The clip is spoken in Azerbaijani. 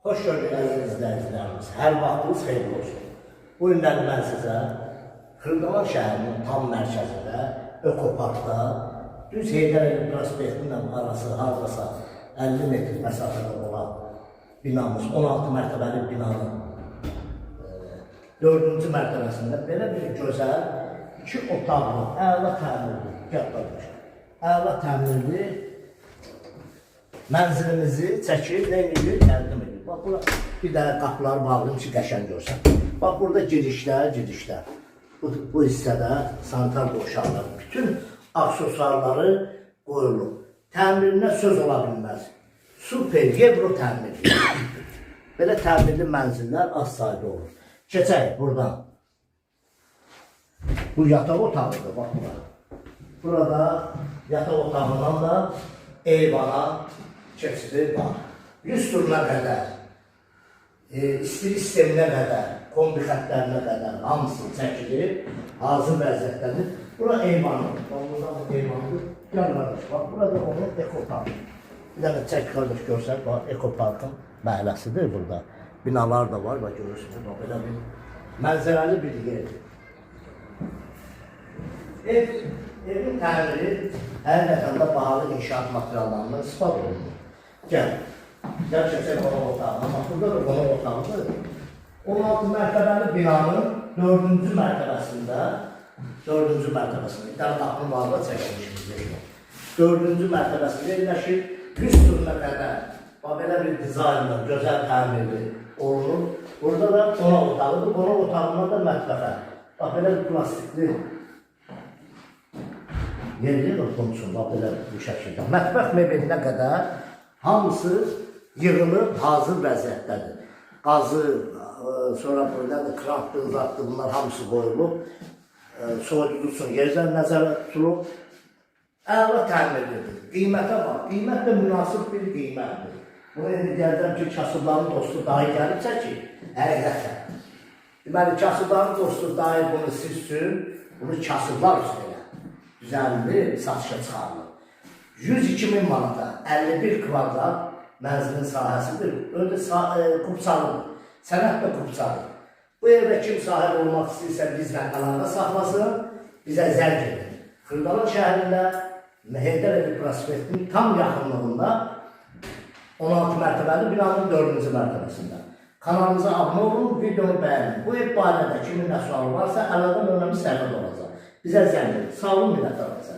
Hoş gördük əziz izləyicilərimiz. Hər vaxtınız xeyirli olsun. Bu günləri mən sizə Xırdalan şəhərinin tam mərkəzində, Ökoparkda, düz Heydər Əliyev prospektinin arası hardasa 50 metr məsafədə olan binamız, 16 mərtəbəli binanın 4-cü mərtəbəsində belə bir gözəl, 2 otaqlı, əla təmirli, əla təmirli mənzilimizi çəkir, rəngli təqdim edir. Bax, bura bir dənə qapıları bağlayım ki, qəşəng görsən. Bax, burada girişlər. Bu hissədə sanitar qovşaqları, bütün aksesuarları qoyulur. Təmirinə söz ola bilməz. Super, Evro təmirli. Belə təmirli mənzillər az sayda olur. Keçək buradan. Bu yataq otağıdır, bax bura. Burada yataq otağından da eyvana keçidi var. 100 turuna qədər, istilik sisteminə qədər, kombi xətlərinə qədər hamısı çəkilir, hazır vəziyyətlədir. Bura eyvanıdır. Burada da eyvanıdır. Gəl qardaş, bax, burada onun ekoparkı. Bir dənə çək qardaş görsək, bax, ekoparkın məhəlləsidir burada. Binalar da var, bax, görürsünüz, bax, belə bir mənzərəli bir yerdir. Evin təmiri həqiqətən də bahalı inşaat materiallarından istifadə olunur. Gəl keçək qonaq otağına. Bax, burada da qonaq otağıdır. 16 mərtəbəli binanın 4-cü mərtəbəsində, bir tane qapının varlığa çəkilmişimizdir. 4-cü mərtəbəsində yerləşir, 100 turuna qədər, belə bir dizaynla, gözəl təmirli olunur. Burada da qonaq otağıdır, qonaq otağında da mətbəxə. Bax, belə bir plastikli yerli oturmuşsun, bax, belə bu şəkildə. Mətbəx mebelinə qədər hamısı yığılıb, hazır vəziyyətdədir. Qazı, sonra buradadır, kraftdır, uzaqdır, bunlar hamısı qoyulub. Soyuducusun, yerdən nəzərə tutulub. Əla təmirlidir. Qiymətə bax, qiymət də münasib bir qiymətdir. Bunu indi gəldən ki, kasıbların dostu dahi gəlibsə ki, həqiqətən. Deməli, kasıbların dostu dahi bunu siz üçün, bunu kasıblar üstəyə düzənli satışa çıxarılır. 102.000 manata 51 kvadrat mənzilin sahəsidir. Öyle Qubçalıdır. Sənət də Qubçalıdır. Bu evdə kim sahib olmaq istəyirsə bizlə əlaqə saxlasın, bizə zərg edin. Xırdalan şəhərində Heydər Əliyev prospektinin tam yaxınlığında 16 mərtəbəli binanın 4-cü mərtəbəsində. Kanalımıza abunə olun, videonu bəyənin. Bu ev barədə kimin nə sualı varsa əlaqə nömrəmiz səhvədə olacaq. Bizə zəng edin. Sağ olun, minnətdarlar.